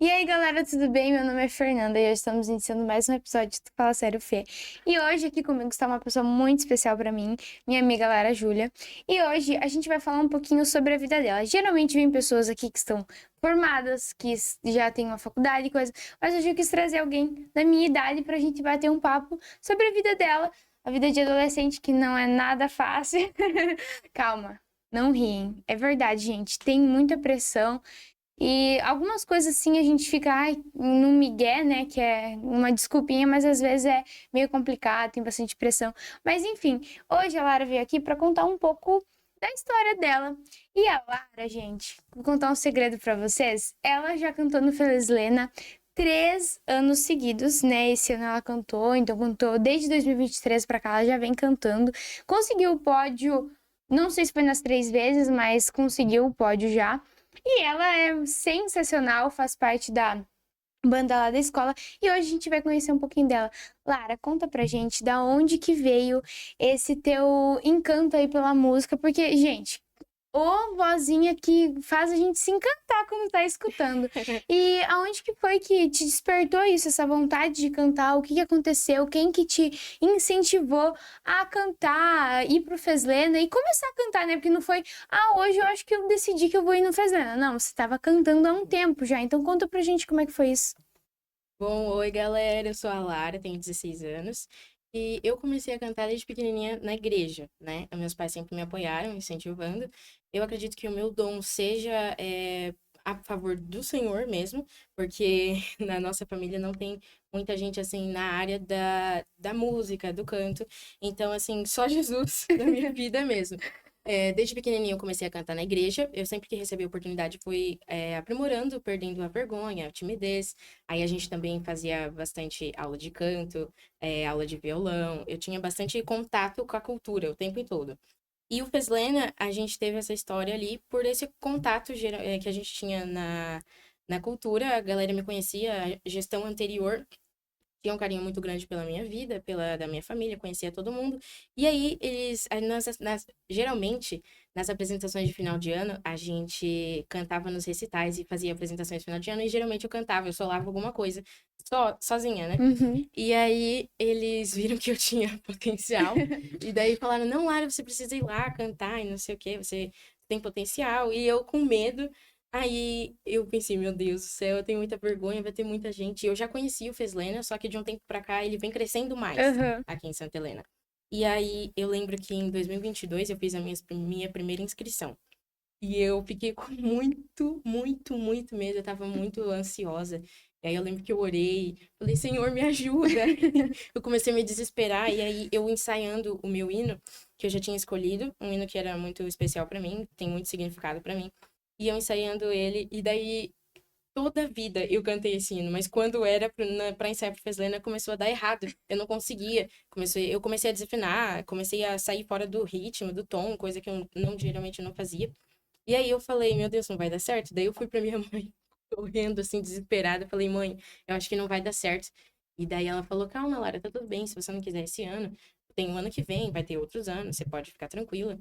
E aí, galera, tudo bem? Meu nome é Fernanda e hoje estamos iniciando mais um episódio do Fala Sério Fê. E hoje aqui comigo está uma pessoa muito especial pra mim, minha amiga Lara Júlia. E hoje a gente vai falar um pouquinho sobre a vida dela. Geralmente vem pessoas aqui que estão formadas, que já têm uma faculdade e coisa, mas hoje eu quis trazer alguém da minha idade pra gente bater um papo sobre a vida dela, a vida de adolescente, que não é nada fácil. Calma, não riem. É verdade, gente, tem muita pressão. E algumas coisas assim a gente fica, ai, no migué, né, que é uma desculpinha, mas às vezes é meio complicado, tem bastante pressão. Mas enfim, hoje a Lara veio aqui para contar um pouco da história dela. E a Lara, gente, vou contar um segredo para vocês. Ela já cantou no Feliz Lena 3 anos seguidos, né? Esse ano ela cantou, então cantou desde 2023 para cá, ela já vem cantando. Conseguiu o pódio, não sei se foi nas 3 vezes, mas conseguiu o pódio já. E ela é sensacional, faz parte da banda lá da escola. E hoje a gente vai conhecer um pouquinho dela. Lara, conta pra gente da onde que veio esse teu encanto aí pela música. Porque, gente, ô vozinha que faz a gente se encantar quando tá escutando. E aonde que foi que te despertou isso, essa vontade de cantar? O que que aconteceu? Quem que te incentivou a cantar, ir pro Feslena e começar a cantar, né? Porque não foi, hoje eu acho que eu decidi que eu vou ir no Feslena. Não, você tava cantando há um tempo já. Então conta pra gente como é que foi isso. Bom, oi galera, eu sou a Lara, tenho 16 anos e eu comecei a cantar desde pequenininha na igreja, né? Meus pais sempre me apoiaram, incentivando. Eu acredito que o meu dom seja a favor do Senhor mesmo, porque na nossa família não tem muita gente assim na área da música, do canto. Então, assim, só Jesus na minha vida mesmo. Desde pequenininho eu comecei a cantar na igreja. Eu sempre que recebi a oportunidade fui aprimorando, perdendo a vergonha, a timidez. Aí a gente também fazia bastante aula de canto, aula de violão. Eu tinha bastante contato com a cultura o tempo todo. E o Feslena, a gente teve essa história ali por esse contato que a gente tinha na cultura. A galera me conhecia, a gestão anterior tinha um carinho muito grande pela minha vida, pela da minha família, conhecia todo mundo. E aí, geralmente, nas apresentações de final de ano, a gente cantava nos recitais e fazia apresentações de final de ano, e geralmente eu cantava, eu solava alguma coisa, sozinha, né? Uhum. E aí, eles viram que eu tinha potencial, e daí falaram, não, Lara, você precisa ir lá cantar e não sei o quê, você tem potencial. E eu, com medo, aí eu pensei, meu Deus do céu, eu tenho muita vergonha, vai ter muita gente. Eu já conhecia o Feslena, só que de um tempo pra cá ele vem crescendo mais Aham. aqui em Santa Helena. E aí eu lembro que em 2022 eu fiz a minha primeira inscrição. E eu fiquei com muito, muito, muito medo, eu tava muito ansiosa. E aí eu lembro que eu orei, falei, Senhor, me ajuda. Eu comecei a me desesperar, e aí eu ensaiando o meu hino, que eu já tinha escolhido, um hino que era muito especial pra mim, tem muito significado pra mim. E eu ensaiando ele, e daí toda a vida eu cantei esse hino, mas quando era pra ensaiar pro Feslena, começou a dar errado. Eu não conseguia. Eu comecei a desafinar, comecei a sair fora do ritmo, do tom, coisa que eu não, geralmente eu não fazia. E aí eu falei, meu Deus, não vai dar certo? Daí eu fui pra minha mãe, correndo assim, desesperada. Falei, mãe, eu acho que não vai dar certo. E daí ela falou, calma, Lara, tá tudo bem. Se você não quiser esse ano, tem um ano que vem, vai ter outros anos, você pode ficar tranquila.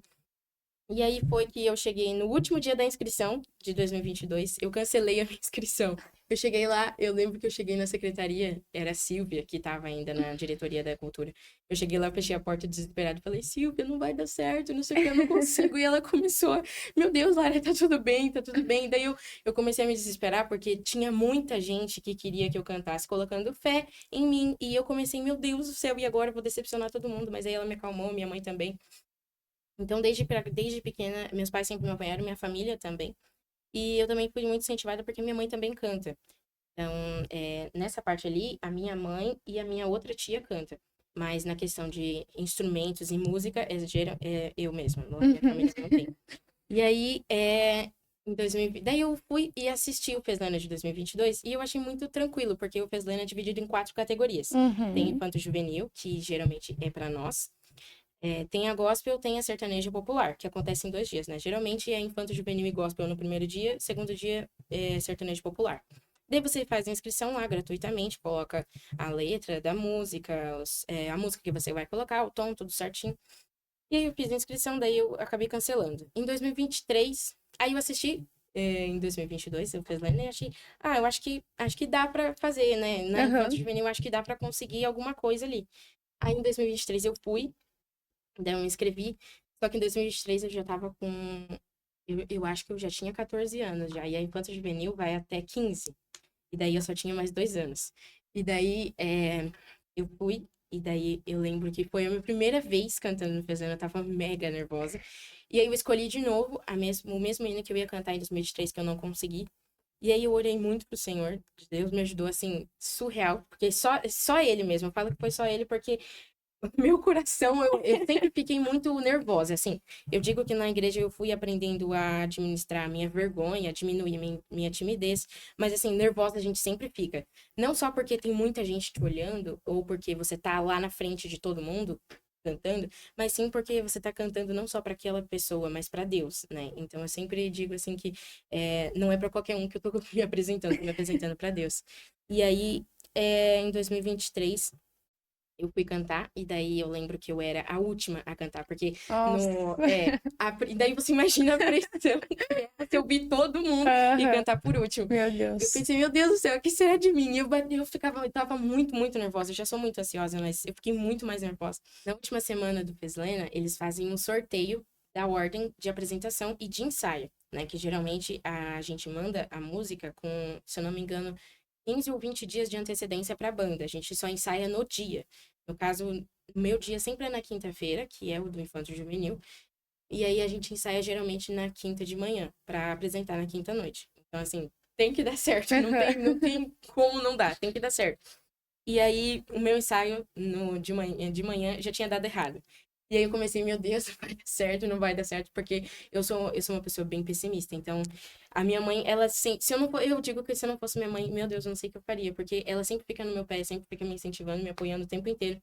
E aí foi que eu cheguei no último dia da inscrição de 2022, eu cancelei a minha inscrição. Eu cheguei lá, eu lembro que eu cheguei na secretaria, era a Silvia, que estava ainda na diretoria da cultura. Eu cheguei lá, fechei a porta desesperado, falei, Silvia, não vai dar certo, não sei o que, eu não consigo. E ela começou, meu Deus, Lara, tá tudo bem, tá tudo bem. Daí eu comecei a me desesperar, porque tinha muita gente que queria que eu cantasse, colocando fé em mim. E eu comecei, meu Deus do céu, e agora eu vou decepcionar todo mundo. Mas aí ela me acalmou, minha mãe também. Então, desde pequena, meus pais sempre me apoiaram, minha família também. E eu também fui muito incentivada porque minha mãe também canta. Então, nessa parte ali, a minha mãe e a minha outra tia canta. Mas na questão de instrumentos e música, eu mesma, minha Uhum. família não tem. E aí, em 2020, daí eu fui e assisti o Feslana de 2022 e eu achei muito tranquilo, porque o Feslana é dividido em 4 categorias. Tem Uhum. infanto juvenil, que geralmente é para nós. Tem a gospel, tem a sertaneja popular, que acontece em 2 dias, né? Geralmente é infanto juvenil e gospel no primeiro dia, segundo dia é sertanejo popular. Daí você faz a inscrição lá gratuitamente, coloca a letra da música, a música que você vai colocar, o tom, tudo certinho. E aí eu fiz a inscrição, daí eu acabei cancelando. Em 2023, aí eu assisti em 2022, eu fiz Lena e achei, eu acho que dá pra fazer, né? Na Infanto Aham. Juvenil, eu acho que dá pra conseguir alguma coisa ali. Aí em 2023 eu fui, daí eu me inscrevi, só que em 2023 eu já tava com, eu acho que eu já tinha 14 anos já, e a Infanto Juvenil vai até 15, e daí eu só tinha mais 2 anos. E daí eu fui, e daí eu lembro que foi a minha primeira vez cantando no Fezano, eu tava mega nervosa. E aí eu escolhi de novo o mesmo hino que eu ia cantar em 2023, que eu não consegui. E aí eu orei muito pro Senhor, Deus me ajudou, assim, surreal, porque só ele mesmo, eu falo que foi só ele, porque meu coração, eu sempre fiquei muito nervosa, assim. Eu digo que na igreja eu fui aprendendo a administrar a minha vergonha, a diminuir minha timidez, mas assim, nervosa a gente sempre fica. Não só porque tem muita gente te olhando, ou porque você tá lá na frente de todo mundo cantando, mas sim porque você tá cantando não só para aquela pessoa, mas para Deus, né? Então eu sempre digo assim que não é para qualquer um que eu tô tô me apresentando para Deus. E aí, em 2023 eu fui cantar, e daí eu lembro que eu era a última a cantar, porque Nossa. e daí você imagina a pressão que é você ouvir todo mundo e Aham. cantar por último. Meu Eu Deus. pensei, meu Deus do céu, o que será de mim? Eu tava muito, muito nervosa. Eu já sou muito ansiosa, mas eu fiquei muito mais nervosa. Na última semana do Feslena, eles fazem um sorteio da ordem de apresentação e de ensaio, né? Que geralmente a gente manda a música com, se eu não me engano, 15 ou 20 dias de antecedência para a banda. A gente só ensaia no dia. No caso, o meu dia sempre é na quinta-feira, que é o do Infanto Juvenil. E aí a gente ensaia geralmente na quinta de manhã, para apresentar na quinta noite. Então, assim, tem que dar certo. Não tem como não dar, tem que dar certo. E aí, o meu ensaio de manhã já tinha dado errado. E aí eu comecei, meu Deus, não vai dar certo, não vai dar certo, porque eu sou uma pessoa bem pessimista. Então, a minha mãe, ela sempre, se eu não, eu digo que se eu não fosse minha mãe, meu Deus, eu não sei o que eu faria, porque ela sempre fica no meu pé, sempre fica me incentivando, me apoiando o tempo inteiro.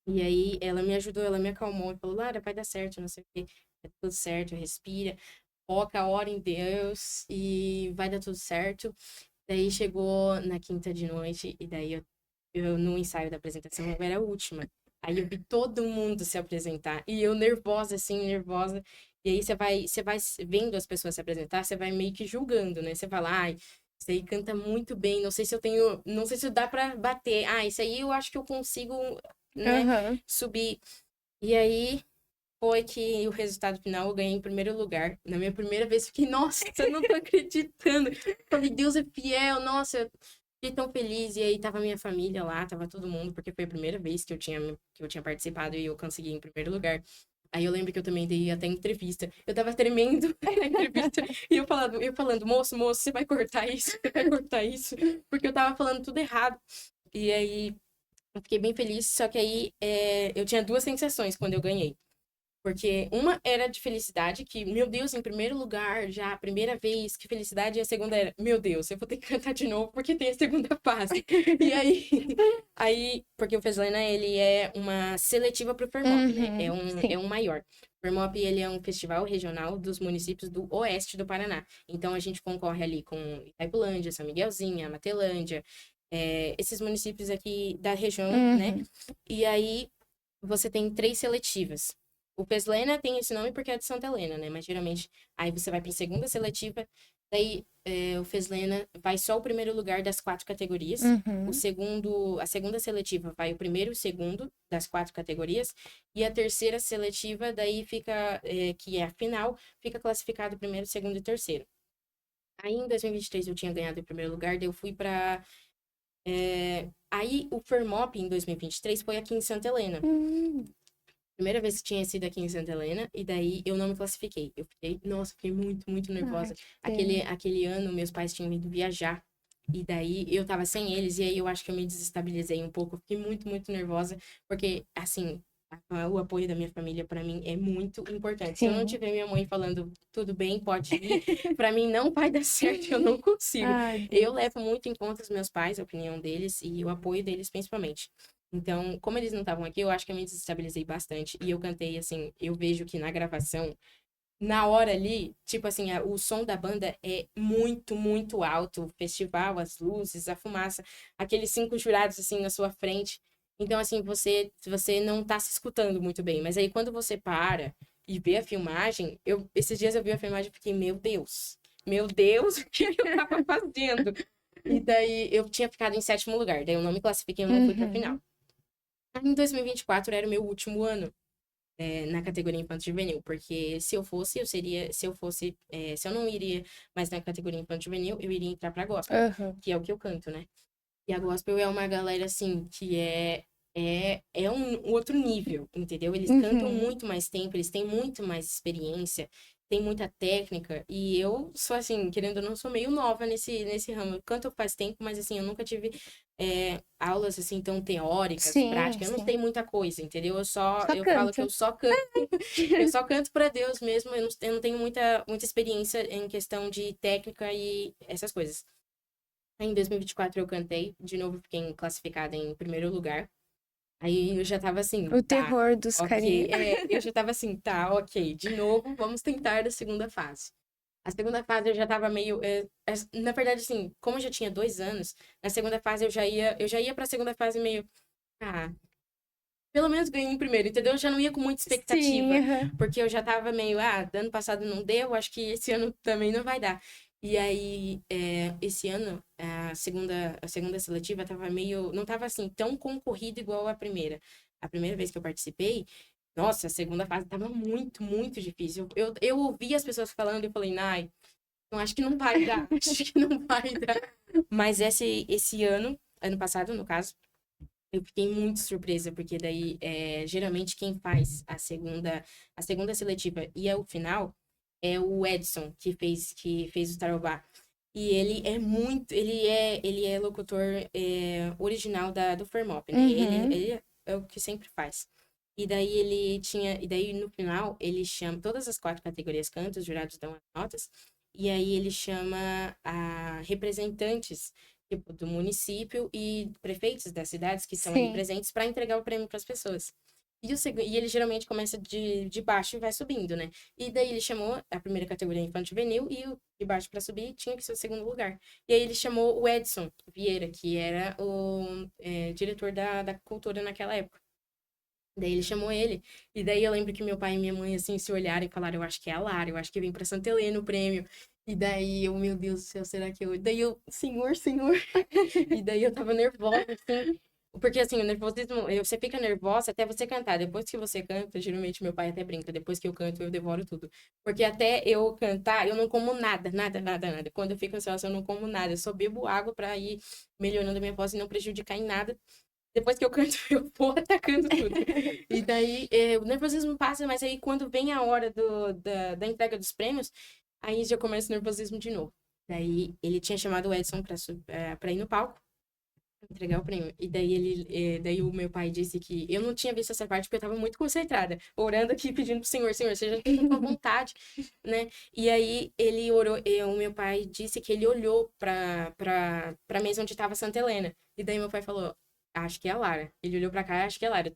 E aí ela me ajudou, ela me acalmou e falou, Lara, vai dar certo, não sei o quê, é tudo certo, respira, foca a hora em Deus e vai dar tudo certo. Daí chegou na quinta de noite, e daí eu no ensaio da apresentação, eu era a última. Aí eu vi todo mundo se apresentar, e eu nervosa, assim, nervosa. E aí você vai vendo as pessoas se apresentar, você vai meio que julgando, né? Você fala, ai, isso aí canta muito bem, não sei se dá pra bater. Ah, isso aí eu acho que eu consigo, né, Aham. subir. E aí foi que o resultado final eu ganhei em primeiro lugar. Na minha primeira vez, fiquei, nossa, eu não tô acreditando. Falei, Deus é fiel, nossa, eu fiquei tão feliz. E aí tava minha família lá, tava todo mundo, porque foi a primeira vez que eu tinha participado e eu consegui em primeiro lugar. Aí eu lembro que eu também dei até entrevista. Eu tava tremendo na entrevista. E eu falando, moço, você vai cortar isso? Você vai cortar isso? Porque eu tava falando tudo errado. E aí eu fiquei bem feliz, só que aí eu tinha duas sensações quando eu ganhei. Porque uma era de felicidade, que, meu Deus, em primeiro lugar, já, a primeira vez, que felicidade. E a segunda era, meu Deus, eu vou ter que cantar de novo porque tem a segunda fase. E aí, porque o Feslena, ele é uma seletiva para o Fermop, né? É Uhum. um, Sim. é um maior. O Fermop, ele é um festival regional dos municípios do oeste do Paraná. Então, a gente concorre ali com Itaipulândia, São Miguelzinho, Matelândia, esses municípios aqui da região, né? Uhum. E aí, você tem três seletivas. O Peslena tem esse nome porque é de Santa Helena, né? Mas geralmente aí você vai para a segunda seletiva, daí o Feslena vai só o primeiro lugar das quatro categorias. Uhum. A segunda seletiva vai o primeiro e o segundo das quatro categorias. E a terceira seletiva, daí fica, que é a final, fica classificado primeiro, segundo e terceiro. Aí em 2023 eu tinha ganhado o primeiro lugar, daí eu fui para. Aí o Fermop em 2023 foi aqui em Santa Helena. Hum. Primeira vez que tinha sido aqui em Santa Helena, e daí eu não me classifiquei. Fiquei muito, muito Ai, nervosa. que Aquele, pena. aquele ano, meus pais tinham ido viajar, e daí eu tava sem eles, e aí eu acho que eu me desestabilizei um pouco. Eu fiquei muito, muito nervosa, porque, assim, o apoio da minha família, pra mim, é muito importante. Se eu não Sim. tiver minha mãe falando, tudo bem, pode ir, pra mim não vai dar certo, eu não consigo. Ai, Eu Deus. levo muito em conta os meus pais, a opinião deles, e o apoio deles, principalmente. Então, como eles não estavam aqui, eu acho que eu me desestabilizei bastante. E eu cantei, assim, eu vejo que na gravação, na hora ali, tipo assim, o som da banda é muito, muito alto. O festival, as luzes, a fumaça, aqueles cinco jurados, assim, na sua frente. Então, assim, você não tá se escutando muito bem. Mas aí, quando você para e vê a filmagem, esses dias eu vi a filmagem e fiquei, meu Deus. meu Deus, o que eu tava fazendo? E daí eu tinha ficado em 7º lugar, daí eu não me classifiquei, eu não fui pra final. Aí, em 2024 era o meu último ano na categoria infanto-juvenil, porque se eu fosse, eu seria, se eu fosse, se eu não iria mais na categoria infanto-juvenil, eu iria entrar pra gospel, que é o que eu canto, né? E a gospel é uma galera, assim, que é um outro nível, entendeu? Eles cantam muito mais tempo, eles têm muito mais experiência, tem muita técnica, e eu sou, assim, querendo ou não, sou meio nova nesse ramo. Eu canto faz tempo, mas, assim, eu nunca tive aulas, assim, tão teóricas, Sim, práticas, eu não sim. sei muita coisa, entendeu? Só Eu falo que canta. eu só canto, eu só canto pra Deus mesmo, eu não tenho muita experiência em questão de técnica e essas coisas. Aí, em 2024 eu cantei, de novo fiquei classificada em primeiro lugar. Aí eu já tava assim, O tá, terror dos carinha. ok. Eu já tava assim, tá, ok. De novo, vamos tentar a segunda fase. A segunda fase eu já tava meio. Na verdade, assim, como eu já tinha 2 anos, na segunda fase eu já ia pra segunda fase meio. Ah, pelo menos ganhei em primeiro, entendeu? Eu já não ia com muita Sim, expectativa, porque eu já tava meio, ano passado não deu, acho que esse ano também não vai dar. E aí, esse ano, a segunda seletiva tava meio, não tava assim, tão concorrida igual a primeira. A primeira vez que eu participei, nossa, a segunda fase tava muito, muito difícil. Eu ouvi as pessoas falando e eu falei, Nai, não acho que não vai dar, acho que não vai dar. Mas esse ano passado, no caso, eu fiquei muito surpresa, porque daí, geralmente, quem faz a segunda seletiva e o final é o Edson, que fez o Tarobá. E ele é locutor original do Fermop, né? Ele é o que sempre faz. E daí no final, ele chama todas as 4 categorias canto, os jurados dão as notas, e aí ele chama representantes tipo, do município e prefeitos das cidades que estão ali sim. presentes para entregar o prêmio para as pessoas. E ele geralmente começa de baixo e vai subindo, né? E daí ele chamou a primeira categoria infanto-juvenil e o de baixo para subir tinha que ser o segundo lugar. E aí ele chamou o Edson Vieira, que era o diretor da cultura naquela época. Daí ele chamou ele, e daí eu lembro que meu pai e minha mãe, assim, se olharam e falaram, eu acho que é a Lara, eu acho que vem pra Santa Helena o prêmio. E daí eu, meu Deus do céu, será que eu... Daí eu, senhor, senhor. E daí eu tava nervosa, assim, porque assim, o nervosismo, você fica nervosa até você cantar. Depois que você canta, geralmente meu pai até brinca, depois que eu canto, eu devoro tudo. Porque até eu cantar, eu não como nada, nada, nada, nada. Quando eu fico ansiosa, eu não como nada. Eu só bebo água pra ir melhorando a minha voz e não prejudicar em nada. Depois que eu canto, eu vou atacando tudo. E daí, o nervosismo passa, mas aí quando vem a hora da entrega dos prêmios, aí já começa o nervosismo de novo. Daí, ele tinha chamado o Edson pra ir no palco, entregar o prêmio. E daí, daí o meu pai disse que eu não tinha visto essa parte porque eu tava muito concentrada, orando aqui, pedindo pro Senhor, Senhor, seja feita a tua vontade, né? E aí, ele orou, o meu pai disse que ele olhou pra mesa onde tava Santa Helena. E daí, meu pai falou, acho que é a Lara. Ele olhou pra cá, acho que é a Lara.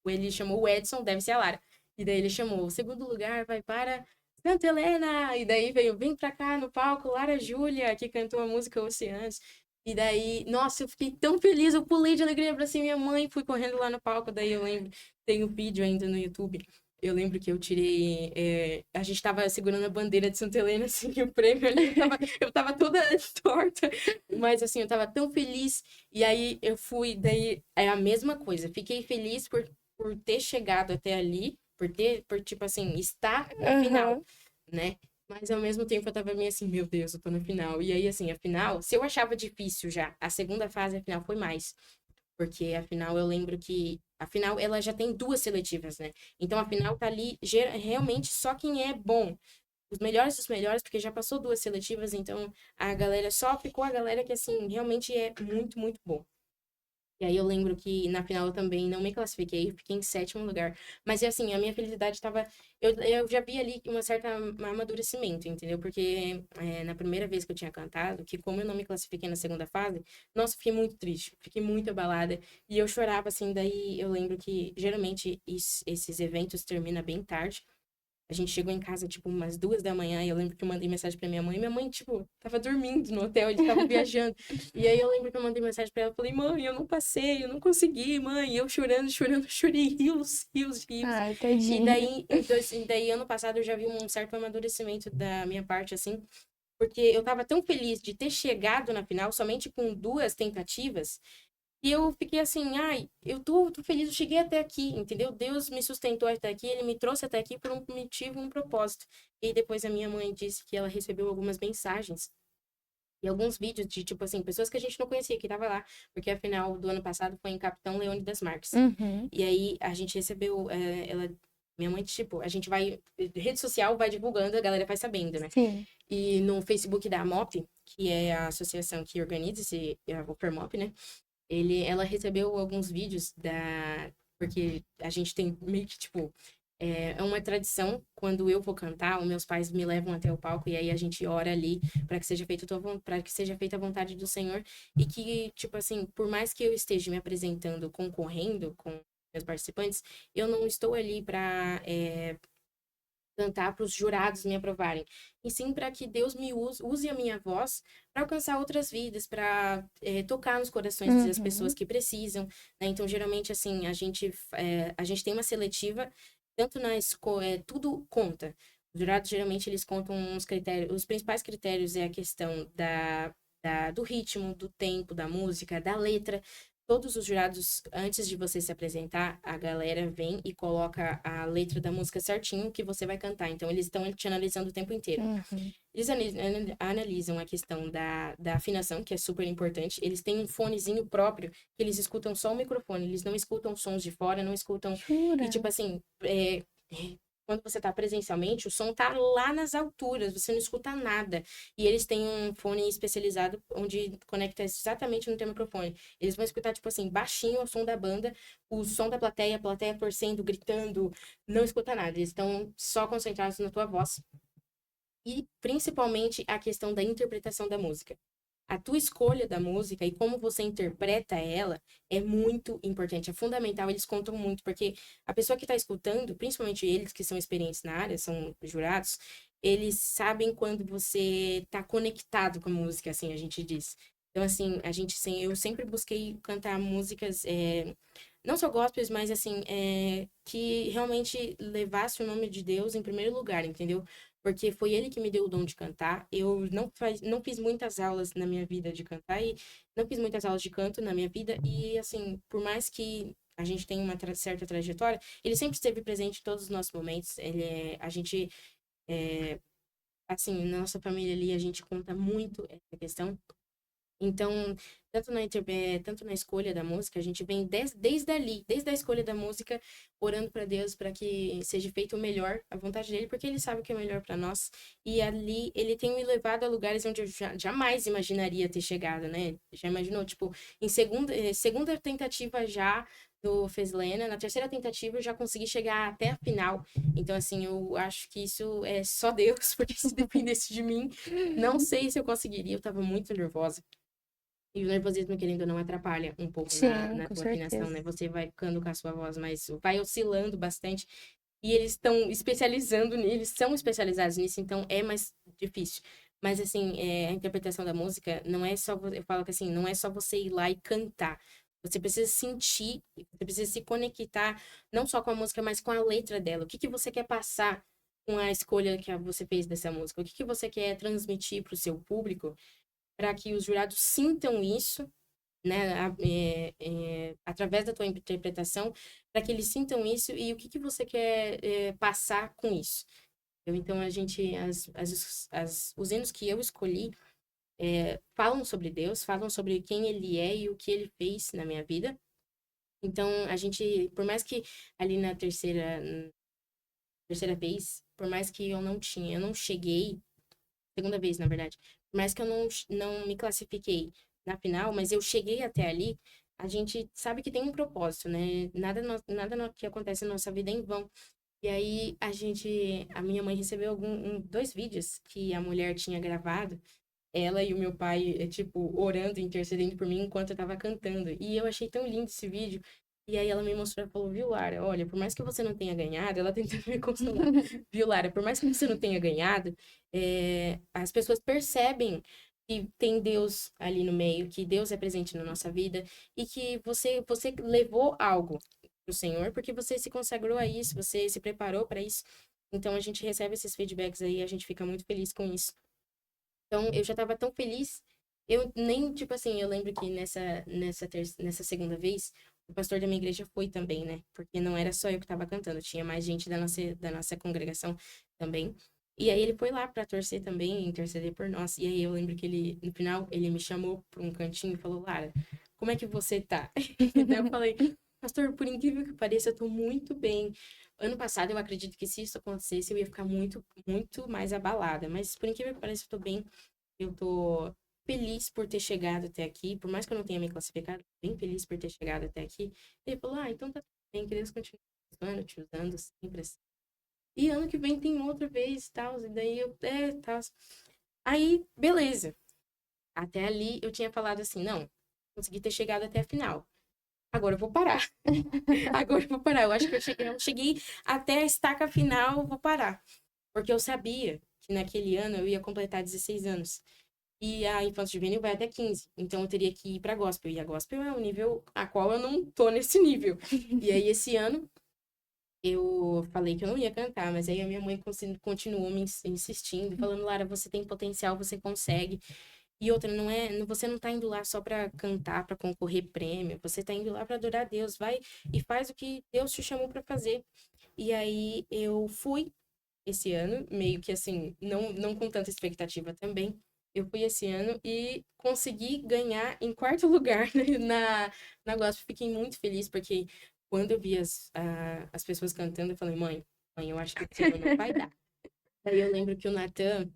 Ele chamou o Edson, deve ser a Lara. E daí ele chamou, o segundo lugar vai para Santa Helena! E daí veio, vem pra cá no palco, Lara Júlia, que cantou a música Oceanos. E daí, nossa, eu fiquei tão feliz, eu pulei de alegria pra cima minha mãe, fui correndo lá no palco, daí eu lembro, tem um vídeo ainda no YouTube, eu lembro que eu tirei, a gente tava segurando a bandeira de Santa Helena, assim, o prêmio ali, eu tava toda torta, mas assim, eu tava tão feliz, e aí eu fui, daí é a mesma coisa, fiquei feliz por ter chegado até ali, por tipo assim, estar na final, né? Mas ao mesmo tempo eu tava meio assim, meu Deus, eu tô na final. E aí, assim, a final, se eu achava difícil já, a segunda fase, a final foi mais. Porque a final eu lembro que. A final ela já tem 2 seletivas, né? Então a final tá ali realmente só quem é bom. Os melhores dos melhores, porque já passou 2 seletivas, então a galera só ficou a galera que, assim, realmente é muito, muito bom. E aí eu lembro que na final eu também não me classifiquei, fiquei em 7º lugar. Mas é assim, a minha felicidade estava. Eu já vi ali uma certa amadurecimento, entendeu? Porque na primeira vez que eu tinha cantado, que como eu não me classifiquei na segunda fase, nossa, fiquei muito triste, fiquei muito abalada. E eu chorava, assim, daí eu lembro que geralmente esses eventos terminam bem tarde. A gente chegou em casa, tipo, umas 2 da manhã, e eu lembro que eu mandei mensagem pra minha mãe. Minha mãe, tipo, tava dormindo no hotel, eles estavam viajando. E aí eu lembro que eu mandei mensagem pra ela, falei, mãe, eu não passei, eu não consegui, mãe. E eu chorando, chorando, chorei rios, rios, rios. Ai, E tadinha. daí, ano passado, eu já vi um certo amadurecimento da minha parte, assim, porque eu tava tão feliz de ter chegado na final, somente com 2 tentativas, e eu fiquei assim, ai, tô feliz, eu cheguei até aqui, entendeu? Deus me sustentou até aqui, ele me trouxe até aqui por um motivo, um propósito. E aí depois a minha mãe disse que ela recebeu algumas mensagens e alguns vídeos de, tipo assim, pessoas que a gente não conhecia, que tava lá, porque a final do ano passado foi em Capitão Leônidas Marques. Uhum. E aí a gente recebeu, minha mãe, tipo, a gente vai, rede social vai divulgando, a galera vai sabendo, né? Sim. E no Facebook da MOP, que é a associação que organiza o Fermop, né? Ela recebeu alguns vídeos porque a gente tem meio que, tipo, é uma tradição, quando eu vou cantar, os meus pais me levam até o palco e aí a gente ora ali para que seja feita para que seja feita a vontade do Senhor e que, tipo assim, por mais que eu esteja me apresentando, concorrendo com meus participantes, eu não estou ali para cantar para os jurados me aprovarem, e sim para que Deus me use a minha voz para alcançar outras vidas, para tocar nos corações das pessoas Uhum. que precisam, né? Então, geralmente, assim, a gente tem uma seletiva, tanto tudo conta. Os jurados, geralmente, eles contam uns critérios, os principais critérios é a questão do ritmo, do tempo, da música, da letra. Todos os jurados, antes de você se apresentar, a galera vem e coloca a letra da música certinho que você vai cantar. Então, eles estão te analisando o tempo inteiro. Uhum. Eles analisam a questão da afinação, que é super importante. Eles têm um fonezinho próprio, que eles escutam só o microfone. Eles não escutam sons de fora, não escutam... E, Jura? tipo assim, quando você tá presencialmente, o som tá lá nas alturas, você não escuta nada. E eles têm um fone especializado onde conecta exatamente no teu microfone. Eles vão escutar, tipo assim, baixinho o som da banda, o som da plateia, a plateia torcendo, gritando, não escuta nada. Eles estão só concentrados na tua voz. E principalmente a questão da interpretação da música. A tua escolha da música e como você interpreta ela é muito importante, é fundamental, eles contam muito, porque a pessoa que está escutando, principalmente eles que são experientes na área, são jurados, eles sabem quando você está conectado com a música, assim a gente diz. Então, assim, eu sempre busquei cantar músicas, não só gospels, mas assim, que realmente levasse o nome de Deus em primeiro lugar, entendeu? Porque foi ele que me deu o dom de cantar. Eu não fiz muitas aulas na minha vida de cantar e não fiz muitas aulas de canto na minha vida. E, assim, por mais que a gente tenha uma certa trajetória, ele sempre esteve presente em todos os nossos momentos. Assim, na nossa família ali, a gente conta muito essa questão. Então, tanto na escolha da música, a gente vem desde ali, desde a escolha da música, orando para Deus para que seja feito o melhor, a vontade dele, porque ele sabe o que é melhor para nós. E ali ele tem me levado a lugares onde eu jamais imaginaria ter chegado, né? Já imaginou, tipo, em segunda tentativa já do Feslena, na terceira tentativa eu já consegui chegar até a final. Então, assim, eu acho que isso é só Deus, porque se dependesse de mim, não sei se eu conseguiria, eu tava muito nervosa. E o nervosismo, querendo ou não, atrapalha um pouco Sim, na com tua afinação, certeza. né? Você vai ficando com a sua voz, mas vai oscilando bastante. E eles estão especializando eles são especializados nisso, então é mais difícil. Mas, assim, a interpretação da música não é só, eu falo que assim, não é só você ir lá e cantar. Você precisa sentir, você precisa se conectar, não só com a música, mas com a letra dela. O que que você quer passar com a escolha que você fez dessa música? O que que você quer transmitir para o seu público? Para que os jurados sintam isso, né, através da tua interpretação, para que eles sintam isso e o que que você quer passar com isso. Então, os hinos que eu escolhi falam sobre Deus, falam sobre quem Ele é e o que Ele fez na minha vida. Então, por mais que ali na terceira vez, por mais que eu não cheguei segunda vez, na verdade. Por mais que eu não me classifiquei na final, mas eu cheguei até ali, a gente sabe que tem um propósito, né? Que acontece na nossa vida é em vão. E aí a minha mãe recebeu 2 vídeos que a mulher tinha gravado, ela e o meu pai, tipo, orando, intercedendo por mim enquanto eu tava cantando. E eu achei tão lindo esse vídeo. E aí ela me mostrou e falou, viu, Lara, olha, por mais que você não tenha ganhado, ela tentando me consolar, viu, Lara, por mais que você não tenha ganhado, as pessoas percebem que tem Deus ali no meio, que Deus é presente na nossa vida e que você levou algo pro Senhor porque você se consagrou a isso, você se preparou para isso. Então a gente recebe esses feedbacks aí, a gente fica muito feliz com isso. Então, eu já tava tão feliz. Eu nem, tipo assim, eu lembro que nessa segunda vez, o pastor da minha igreja foi também, né? Porque não era só eu que tava cantando, tinha mais gente da nossa congregação também. E aí ele foi lá pra torcer também, interceder por nós. E aí eu lembro que ele, no final, ele me chamou pra um cantinho e falou, Lara, como é que você tá? E daí eu falei, pastor, por incrível que pareça, eu tô muito bem. Ano passado, eu acredito que se isso acontecesse, eu ia ficar muito, muito mais abalada. Mas por incrível que pareça, eu tô bem. Eu tô feliz por ter chegado até aqui, por mais que eu não tenha me classificado, bem feliz por ter chegado até aqui. Ele falou, então tá tudo bem, que Deus continue te usando sempre assim. E ano que vem tem outra vez, tal, e daí tal. Aí, beleza. Até ali eu tinha falado assim, não, consegui ter chegado até a final. Agora eu vou parar. Agora eu vou parar. Eu acho que eu cheguei até a estaca final, vou parar. Porque eu sabia que naquele ano eu ia completar 16 anos. E a infância juvenil vai até 15. Então eu teria que ir pra gospel. E a gospel é um nível a qual eu não tô nesse nível. E aí esse ano eu falei que eu não ia cantar, mas aí a minha mãe continuou me insistindo, falando, Lara, você tem potencial, você consegue. E outra, você não tá indo lá só pra cantar, pra concorrer prêmio, você tá indo lá pra adorar a Deus, vai e faz o que Deus te chamou pra fazer. E aí eu fui esse ano, meio que assim, não com tanta expectativa também. Eu fui esse ano e consegui ganhar em quarto lugar na gospel. Fiquei muito feliz, porque quando eu vi as pessoas cantando, eu falei, mãe, eu acho que esse ano não vai dar. Daí eu lembro que o Natan,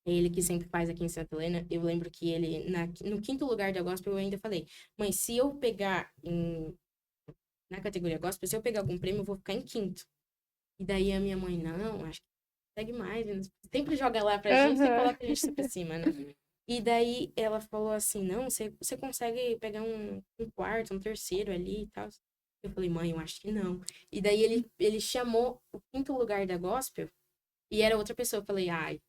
ele que sempre faz aqui em Santa Helena, eu lembro que ele, no quinto lugar da gospel, eu ainda falei, mãe, se eu pegar na categoria gospel, se eu pegar algum prêmio, eu vou ficar em quinto. E daí a minha mãe, não, acho que consegue mais. Né? Sempre joga lá pra gente, sempre Aham. coloca a gente pra cima, né? E daí ela falou assim, não, você consegue pegar um quarto, um terceiro ali e tal. Eu falei, mãe, eu acho que não. E daí ele chamou o quinto lugar da gospel e era outra pessoa. Eu falei, ai,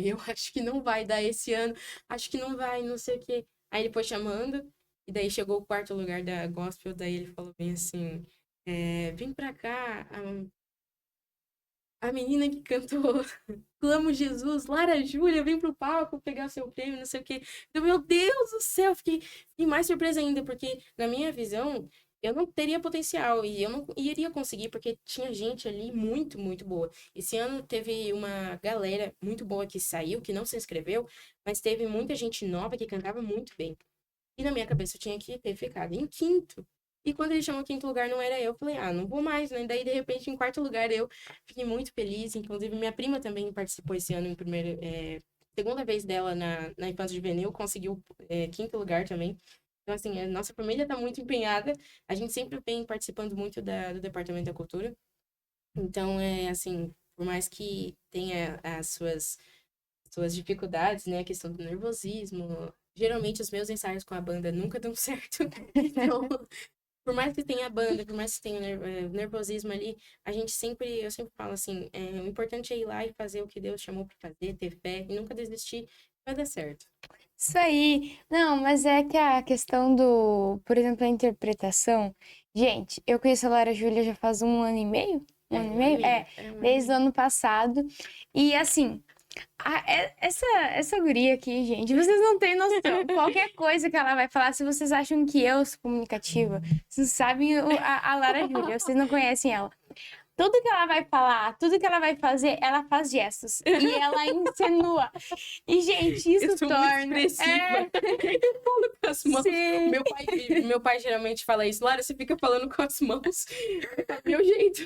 eu acho que não vai dar esse ano, acho que não vai, não sei o quê. Aí ele foi chamando, e daí chegou o quarto lugar da gospel, daí ele falou bem assim, vem pra cá, a menina que cantou Clamo Jesus, Lara Júlia, vem pro palco pegar o seu prêmio, não sei o quê. Então, meu Deus do céu, fiquei mais surpresa ainda, porque na minha visão, eu não teria potencial e eu não iria conseguir, porque tinha gente ali muito, muito boa. Esse ano teve uma galera muito boa que saiu, que não se inscreveu, mas teve muita gente nova que cantava muito bem. E na minha cabeça eu tinha que ter ficado em quinto. E quando ele chamou quinto lugar, não era eu. Falei, não vou mais, né? Daí, de repente, em quarto lugar, eu fiquei muito feliz. Inclusive, minha prima também participou esse ano em primeiro. Segunda vez dela na infância juvenil, conseguiu quinto lugar também. Então, assim, a nossa família está muito empenhada. A gente sempre vem participando muito do Departamento da Cultura. Então, assim, por mais que tenha as suas dificuldades, né? A questão do nervosismo. Geralmente os meus ensaios com a banda nunca dão certo. Então, por mais que tenha a banda, por mais que tenha nervosismo ali, eu sempre falo assim, o importante é ir lá e fazer o que Deus chamou para fazer, ter fé e nunca desistir, vai dar certo. Isso aí. Não, mas é que a questão do, por exemplo, a interpretação. Gente, eu conheço a Lara Júlia já faz um ano e meio? Um ano e Um ano e meio? meio. É um ano e Desde o meio. ano passado. E assim, essa guria aqui, gente, vocês não têm noção. Qualquer coisa que ela vai falar, se vocês acham que eu sou comunicativa, vocês sabem a Lara Júlia, vocês não conhecem ela. Tudo que ela vai falar, tudo que ela vai fazer, ela faz gestos. E ela insinua. E, gente, Eu isso sou muito torna. expressiva. Eu falo com as mãos. Sim. Meu pai geralmente fala isso. Lara, você fica falando com as mãos. Meu jeito.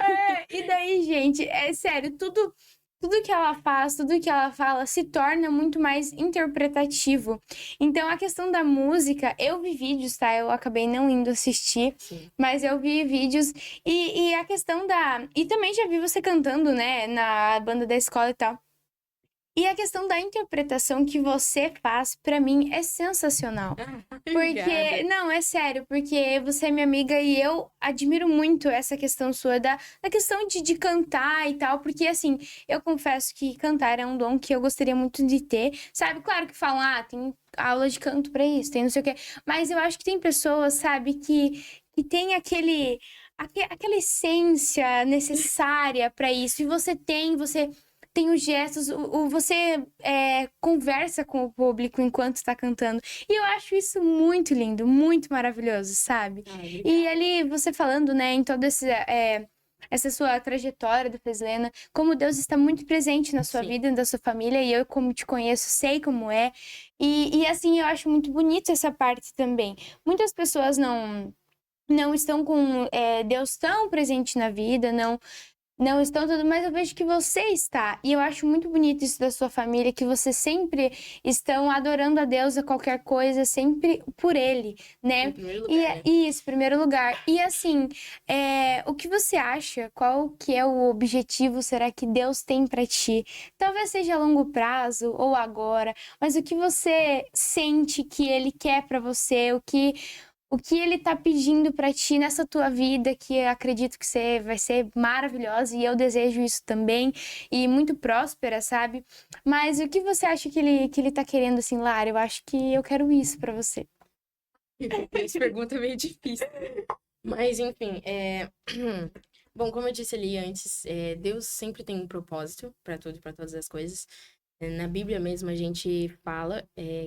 E daí, gente, é sério, tudo que ela faz, tudo que ela fala se torna muito mais interpretativo. Então, a questão da música, eu vi vídeos, tá? Eu acabei não indo assistir, Sim. mas eu vi vídeos. E a questão da. E também já vi você cantando, né? Na banda da escola e tal. E a questão da interpretação que você faz, pra mim, é sensacional. Obrigada. Porque, não, é sério, porque você é minha amiga e eu admiro muito essa questão sua da questão de cantar e tal, porque assim, eu confesso que cantar é um dom que eu gostaria muito de ter, sabe? Claro que falam, tem aula de canto pra isso, tem não sei o quê, mas eu acho que tem pessoas, sabe, que tem aquela essência necessária pra isso, e você tem, você tem os gestos, você conversa com o público enquanto está cantando. E eu acho isso muito lindo, muito maravilhoso, sabe? E ali, você falando, né, em todo essa sua trajetória do Feslena, como Deus está muito presente na sua Sim. vida e da sua família, e eu, como te conheço, sei como é. E assim, eu acho muito bonito essa parte também. Muitas pessoas não estão com Deus tão presente na vida, não estão tudo, mas eu vejo que você está. E eu acho muito bonito isso da sua família, que você sempre estão adorando a Deus a qualquer coisa, sempre por Ele, né? Em primeiro lugar, né? Isso, primeiro lugar. E assim, o que você acha? Qual que é o objetivo, será que Deus tem pra ti? Talvez seja a longo prazo ou agora, mas o que você sente que Ele quer pra você? O que ele tá pedindo pra ti nessa tua vida, que eu acredito que você vai ser maravilhosa, e eu desejo isso também, e muito próspera, sabe? Mas o que você acha que ele tá querendo, assim, Lara? Eu acho que eu quero isso pra você. Essa pergunta é meio difícil. Mas, enfim, bom, como eu disse ali antes, Deus sempre tem um propósito para tudo, para todas as coisas. Na Bíblia mesmo a gente fala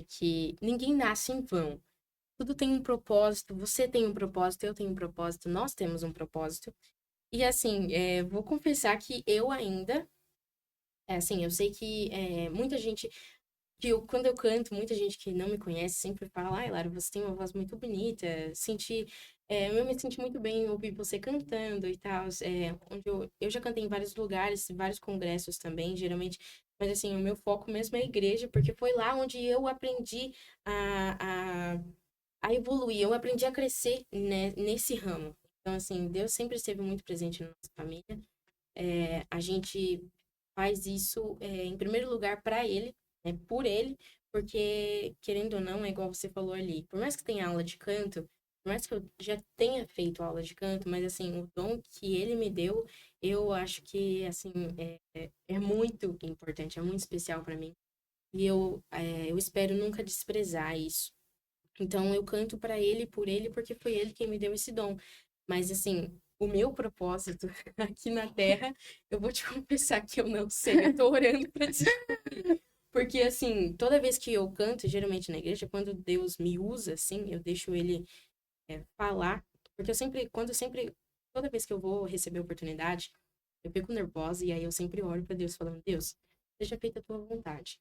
que ninguém nasce em vão. Tudo tem um propósito, você tem um propósito, eu tenho um propósito, nós temos um propósito. E assim, vou confessar que eu ainda, assim, eu sei que muita gente, quando eu canto, muita gente que não me conhece sempre fala, ai, Lara, você tem uma voz muito bonita, eu me senti muito bem em ouvir você cantando e tal, onde eu já cantei em vários lugares, vários congressos também, geralmente, mas assim, o meu foco mesmo é a igreja, porque foi lá onde eu aprendi a evoluir, eu aprendi a crescer, né, nesse ramo. Então, assim, Deus sempre esteve muito presente na nossa família. A gente faz isso, em primeiro lugar, para Ele, né, por Ele, porque, querendo ou não, é igual você falou ali, por mais que tenha aula de canto, por mais que eu já tenha feito aula de canto, mas, assim, o dom que Ele me deu, eu acho que, assim, é muito importante, é muito especial para mim. E eu espero nunca desprezar isso. Então eu canto para ele, por ele, porque foi ele quem me deu esse dom. Mas assim, o meu propósito aqui na Terra, eu vou te confessar que eu não sei. Eu tô orando para descobrir. Porque assim, toda vez que eu canto, geralmente na igreja, quando Deus me usa assim, eu deixo ele falar, porque toda vez que eu vou receber oportunidade, eu fico nervosa e aí eu sempre oro para Deus falando: "Deus, seja feita a tua vontade".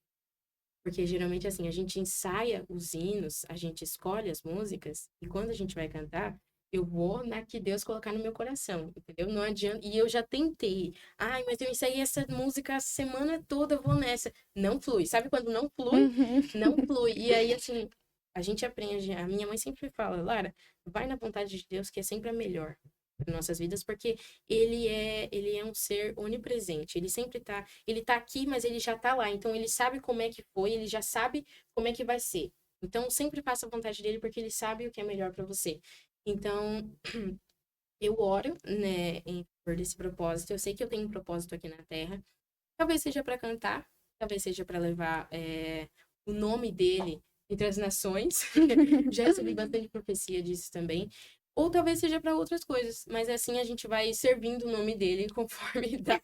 Porque geralmente assim, a gente ensaia os hinos, a gente escolhe as músicas, e quando a gente vai cantar, eu vou na que Deus colocar no meu coração, entendeu? Não adianta. E eu já tentei. Ai, mas eu ensaiei essa música a semana toda, eu vou nessa. Não flui. Sabe quando não flui? Uhum. Não flui. E aí, assim, a gente aprende. A minha mãe sempre fala, Lara, vai na vontade de Deus, que é sempre a melhor para nossas vidas, porque ele é um ser onipresente. Ele tá aqui, mas ele já tá lá. Então ele sabe como é que foi, ele já sabe como é que vai ser. Então sempre faça a vontade dele, porque ele sabe o que é melhor para você. Então eu oro, né, por esse propósito. Eu sei que eu tenho um propósito aqui na Terra. Talvez seja para cantar, talvez seja para levar o nome dele entre as nações. Já recebi bastante profecia disso também. Ou talvez seja para outras coisas, mas assim a gente vai servindo o nome dele conforme dá.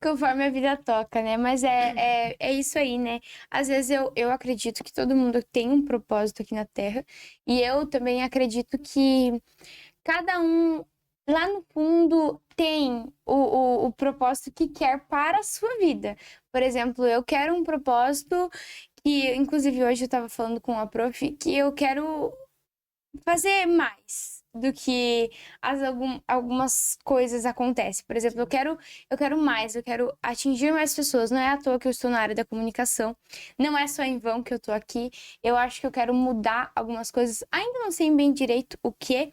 Conforme a vida toca, né? Mas é isso aí, né? Às vezes eu acredito que todo mundo tem um propósito aqui na Terra. E eu também acredito que cada um lá no fundo tem o propósito que quer para a sua vida. Por exemplo, eu quero um propósito que, inclusive, hoje eu estava falando com a prof, que eu quero fazer mais do que algumas coisas acontecem. Por exemplo, eu quero mais, eu quero atingir mais pessoas. Não é à toa que eu estou na área da comunicação. Não é só em vão que eu tô aqui. Eu acho que eu quero mudar algumas coisas. Ainda não sei bem direito o que,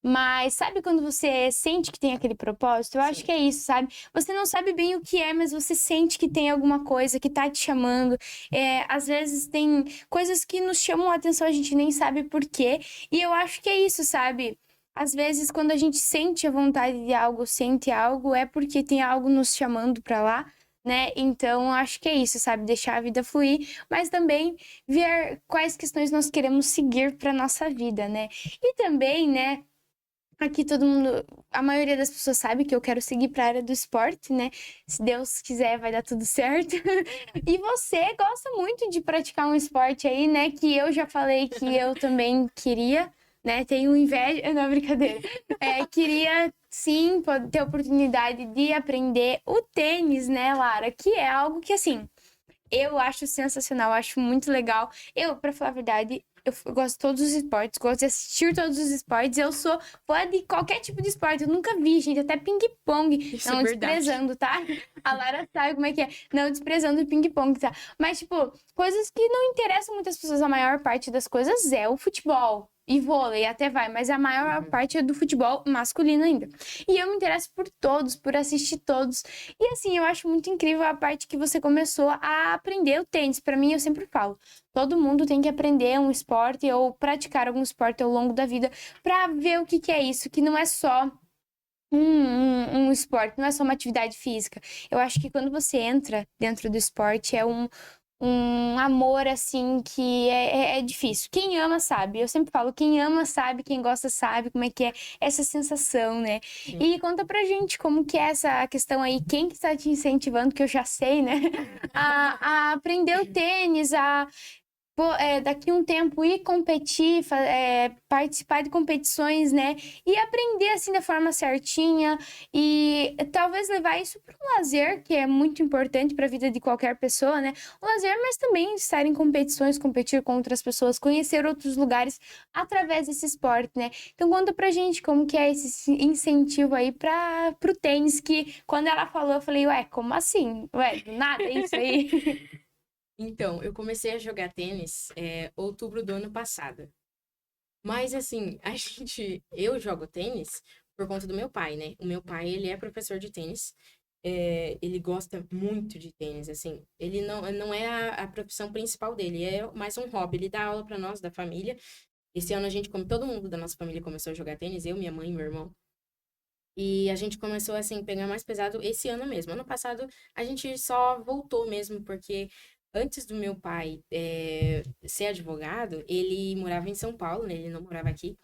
mas sabe quando você sente que tem aquele propósito? Eu acho que é isso, sabe? Você não sabe bem o que é, mas você sente que tem alguma coisa que tá te chamando. Às vezes tem coisas que nos chamam a atenção, a gente nem sabe por quê. E eu acho que é isso, sabe? Às vezes, quando a gente sente a vontade de algo, sente algo, é porque tem algo nos chamando pra lá, né? Então, eu acho que é isso, sabe? Deixar a vida fluir, mas também ver quais questões nós queremos seguir pra nossa vida, né? E também, né? Aqui todo mundo, a maioria das pessoas sabe que eu quero seguir para a área do esporte, né? Se Deus quiser, vai dar tudo certo. E você gosta muito de praticar um esporte aí, né? Que eu já falei que eu também queria, né? Tenho inveja, não, brincadeira. Queria sim ter a oportunidade de aprender o tênis, né, Lara? Que é algo que assim eu acho sensacional, acho muito legal. Eu, pra falar a verdade, eu gosto de todos os esportes, gosto de assistir todos os esportes. Eu sou fã de qualquer tipo de esporte. Eu nunca vi, gente, até ping-pong. Isso é Não verdade. desprezando, tá? A Lara sabe como é que é. Não desprezando o ping-pong, tá? Mas, tipo, coisas que não interessam muitas pessoas. A maior parte das coisas é o futebol. E vôlei até vai, mas a maior Uhum. parte é do futebol masculino ainda. E eu me interesso por todos, por assistir todos. E assim, eu acho muito incrível a parte que você começou a aprender o tênis. Pra mim, eu sempre falo, todo mundo tem que aprender um esporte ou praticar algum esporte ao longo da vida pra ver o que que é isso, que não é só um esporte, não é só uma atividade física. Eu acho que quando você entra dentro do esporte, é um amor, assim, que é difícil. Quem ama sabe. Eu sempre falo, quem ama sabe, quem gosta sabe como é que é essa sensação, né? Sim. E conta pra gente como que é essa questão aí, quem que está te incentivando, que eu já sei, né? A aprender o tênis, daqui um tempo ir competir, participar de competições, né? E aprender assim da forma certinha e talvez levar isso para o lazer, que é muito importante para a vida de qualquer pessoa, né? O lazer, mas também estar em competições, competir com outras pessoas, conhecer outros lugares através desse esporte, né? Então conta pra gente como que é esse incentivo aí para pro tênis, que quando ela falou, eu falei, ué, como assim? Ué, do nada é isso aí? Então, eu comecei a jogar tênis outubro do ano passado. Mas assim, eu jogo tênis por conta do meu pai, né? O meu pai, ele é professor de tênis. Ele gosta muito de tênis, assim. Ele não é a profissão principal dele, é mais um hobby. Ele dá aula pra nós, da família. Esse ano como todo mundo da nossa família começou a jogar tênis, eu, minha mãe e meu irmão. E a gente começou, assim, pegar mais pesado esse ano mesmo. Ano passado, a gente só voltou mesmo, porque antes do meu pai ser advogado, ele morava em São Paulo, né? Ele não morava aqui.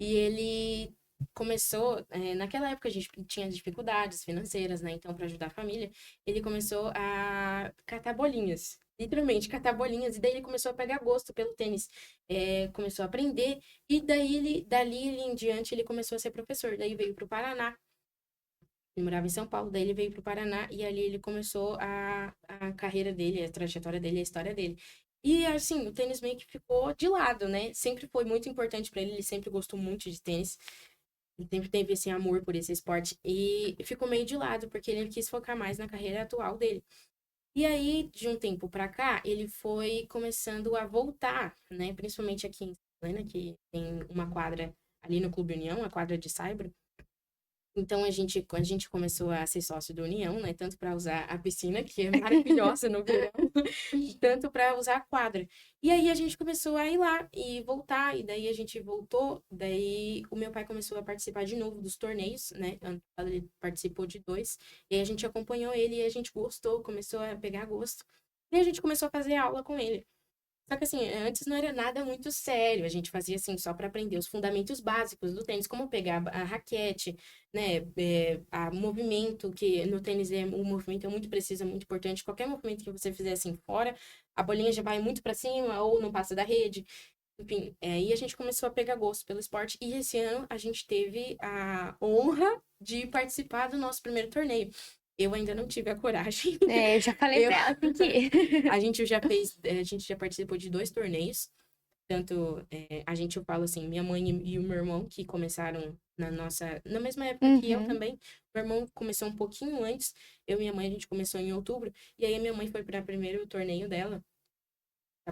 E ele começou, naquela época a gente tinha dificuldades financeiras, né? Então, para ajudar a família, ele começou a catar bolinhas. Literalmente, catar bolinhas. E daí ele começou a pegar gosto pelo tênis. Começou a aprender. E daí dali ele em diante, ele começou a ser professor. Daí veio para o Paraná. Ele morava em São Paulo, daí ele veio para o Paraná e ali ele começou a carreira dele, a trajetória dele, a história dele. E assim, o tênis meio que ficou de lado, né? Sempre foi muito importante para ele sempre gostou muito de tênis. Ele sempre teve esse amor por esse esporte e ficou meio de lado, porque ele quis focar mais na carreira atual dele. E aí, de um tempo para cá, ele foi começando a voltar, né? Principalmente aqui em Helena, que tem uma quadra ali no Clube União, a quadra de saibro. Então a gente começou a ser sócio da União, né? Tanto para usar a piscina, que é maravilhosa no verão, tanto para usar a quadra. E aí a gente começou a ir lá e voltar, e daí a gente voltou, daí o meu pai começou a participar de novo dos torneios, né? Ano passado ele participou de dois, e aí a gente acompanhou ele e a gente gostou, começou a pegar gosto. E a gente começou a fazer aula com ele. Só que assim, antes não era nada muito sério. A gente fazia assim só para aprender os fundamentos básicos do tênis, como pegar a raquete, né, a movimento, que no tênis o movimento é muito preciso, é muito importante. Qualquer movimento que você fizer assim fora, a bolinha já vai muito para cima ou não passa da rede. Enfim, aí a gente começou a pegar gosto pelo esporte e esse ano a gente teve a honra de participar do nosso primeiro torneio. Eu ainda não tive a coragem. Eu já falei Eu, pra ela, tem que ir. a gente já participou de dois torneios. Tanto, eu falo assim, minha mãe e o meu irmão, que começaram na mesma época que eu Uhum. também. Meu irmão começou um pouquinho antes, eu e minha mãe, a gente começou em outubro, e aí a minha mãe foi para o primeiro torneio dela,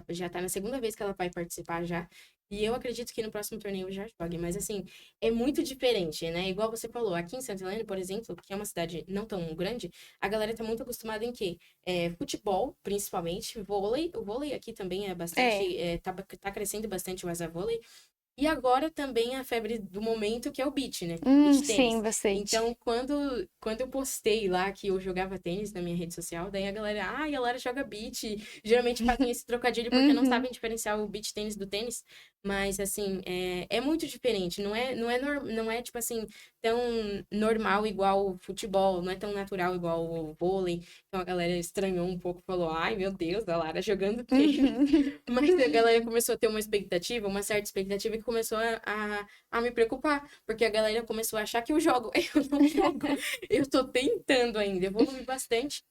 já tá na segunda vez que ela vai participar já. E eu acredito que no próximo torneio eu já jogue. Mas, assim, é muito diferente, né? Igual você falou, aqui em Santa Helena, por exemplo, que é uma cidade não tão grande, a galera tá muito acostumada em quê? Futebol, principalmente, vôlei. O vôlei aqui também é É. bastante... tá crescendo bastante o asa vôlei. E agora também a febre do momento, que é o beach, né? Beach tênis. Sim, bastante. Então, quando eu postei lá que eu jogava tênis na minha rede social, daí a galera, a Lara joga beach. Geralmente fazem esse trocadilho porque não Uhum. sabem diferenciar o beach tênis do tênis. Mas, assim, é muito diferente. Não é, tipo assim, tão normal igual o futebol. Não é tão natural igual o vôlei. Então, a galera estranhou um pouco, falou, ai, meu Deus, a Lara jogando tênis. Uhum. Mas a galera começou a ter uma expectativa, uma certa expectativa, que começou a me preocupar, porque a galera começou a achar que eu jogo. Eu não jogo. Eu tô tentando ainda, evoluir bastante.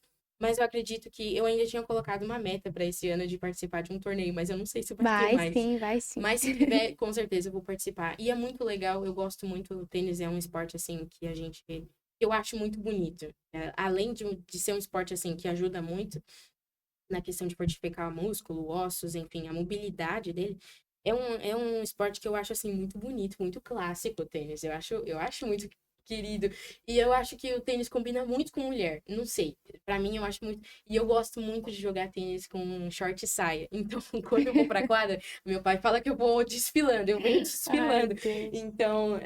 Mas eu acredito que eu ainda tinha colocado uma meta para esse ano de participar de um torneio, mas eu não sei se vai ter Vai mais. sim, vai sim. Mas se tiver, com certeza eu vou participar. E é muito legal, eu gosto muito. O tênis é um esporte assim que a gente. Eu acho muito bonito. Além de ser um esporte assim que ajuda muito na questão de fortificar músculo, ossos, enfim, a mobilidade dele. É um esporte que eu acho, assim, muito bonito, muito clássico o tênis. Eu acho muito querido. E eu acho que o tênis combina muito com mulher. Não sei. Pra mim, eu acho muito. E eu gosto muito de jogar tênis com short e saia. Então, quando eu vou pra quadra, meu pai fala que eu vou desfilando. Eu venho Ai, desfilando. Deus. Então,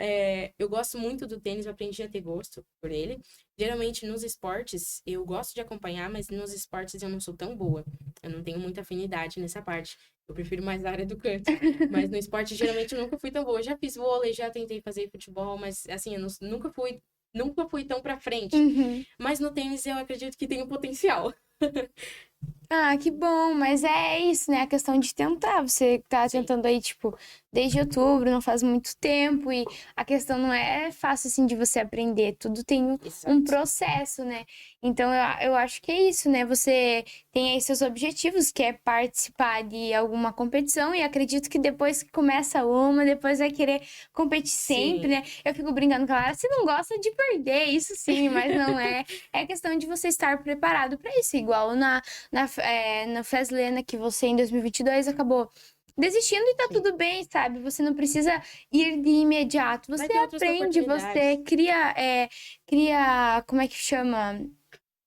eu gosto muito do tênis. Eu aprendi a ter gosto por ele. Geralmente nos esportes eu gosto de acompanhar, mas nos esportes eu não sou tão boa. Eu não tenho muita afinidade nessa parte. Eu prefiro mais a área do canto. Mas no esporte geralmente eu nunca fui tão boa. Eu já fiz vôlei, já tentei fazer futebol, mas assim, nunca fui tão pra frente. Uhum. Mas no tênis eu acredito que tenho potencial. Ah, que bom, mas é isso, né? A questão de tentar. Você tá Sim, tentando aí, tipo, desde outubro, não faz muito tempo, e a questão não é fácil assim de você aprender. Tudo tem um exato. processo, né? Então eu acho que é isso, né? Você tem aí seus objetivos, que é participar de alguma competição, e acredito que depois que começa uma, depois vai querer competir sempre, Sim, né? Eu fico brincando com ela, você não gosta de perder, isso sim, mas não é. É questão de você estar preparado para isso, igual na Feslena, que você em 2022 acabou desistindo e tá sim. tudo bem, sabe? Você não precisa ir de imediato. Vai Você ter outras aprende, você oportunidades. cria, como é que chama?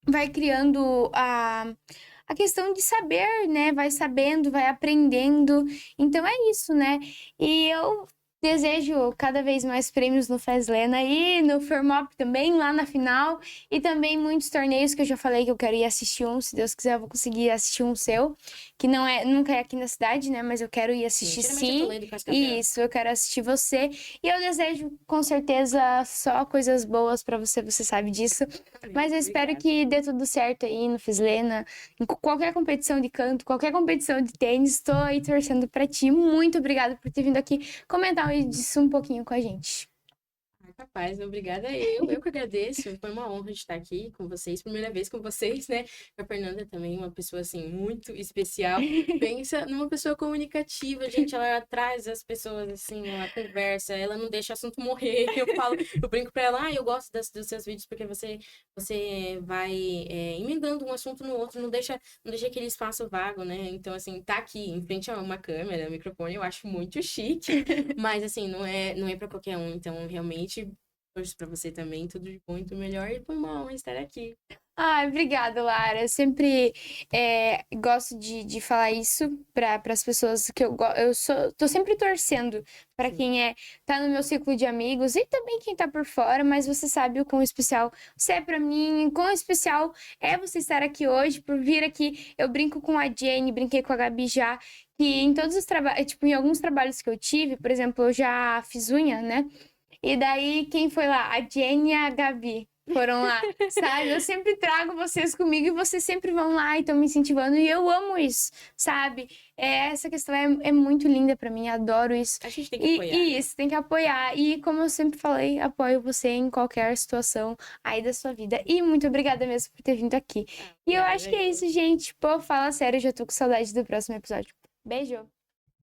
Vai criando a questão de saber, né? Vai sabendo, vai aprendendo. Então é isso, né? E eu desejo cada vez mais prêmios no Feslena e no Fermop também, lá na final. E também muitos torneios que eu já falei que eu quero ir assistir um. Se Deus quiser, eu vou conseguir assistir um seu. Que não é, nunca é aqui na cidade, né? Mas eu quero ir Sim, assistir geralmente é sim. Toledo e Cascavel. Isso, eu quero assistir você. E eu desejo, com certeza, só coisas boas pra você, você sabe disso. Amém. Mas eu espero Obrigada. que dê tudo certo aí no Fislena, em qualquer competição de canto, qualquer competição de tênis. Estou aí torcendo pra ti. Muito obrigada por ter vindo aqui comentar disso um pouquinho com a gente. Capaz, obrigada. Eu que agradeço. Foi uma honra estar aqui com vocês. Primeira vez com vocês, né? A Fernanda também, uma pessoa assim muito especial. Pensa numa pessoa comunicativa, gente. Ela traz as pessoas assim, ela conversa, ela não deixa o assunto morrer. Eu brinco pra ela, eu gosto dos seus vídeos porque você vai emendando um assunto no outro, não deixa aquele espaço vago, né? Então, assim, tá aqui em frente a uma câmera, um microfone, eu acho muito chique. Mas assim, não é para qualquer um. Então, realmente, torço pra você também. Tudo de bom e do melhor. E foi uma honra estar aqui. Ai, obrigada, Lara. Eu sempre gosto de falar isso para as pessoas que tô sempre torcendo para Sim, quem tá no meu ciclo de amigos e também quem tá por fora, mas você sabe o quão especial você é para mim, quão especial é você estar aqui hoje, por vir aqui. Eu brinco com a Jenny, brinquei com a Gabi já, que em todos os trabalhos, tipo, em alguns trabalhos que eu tive, por exemplo, eu já fiz unha, né? E daí, quem foi lá? A Jenny e a Gabi foram lá, sabe? Eu sempre trago vocês comigo e vocês sempre vão lá e estão me incentivando. E eu amo isso, sabe? Essa questão é muito linda pra mim, adoro isso. a gente tem que apoiar, E né? isso, tem que apoiar. E como eu sempre falei, apoio você em qualquer situação aí da sua vida. E muito obrigada mesmo por ter vindo aqui. E eu acho Obrigada que é eu. isso, gente. Pô, fala sério, eu já tô com saudade do próximo episódio. Beijo!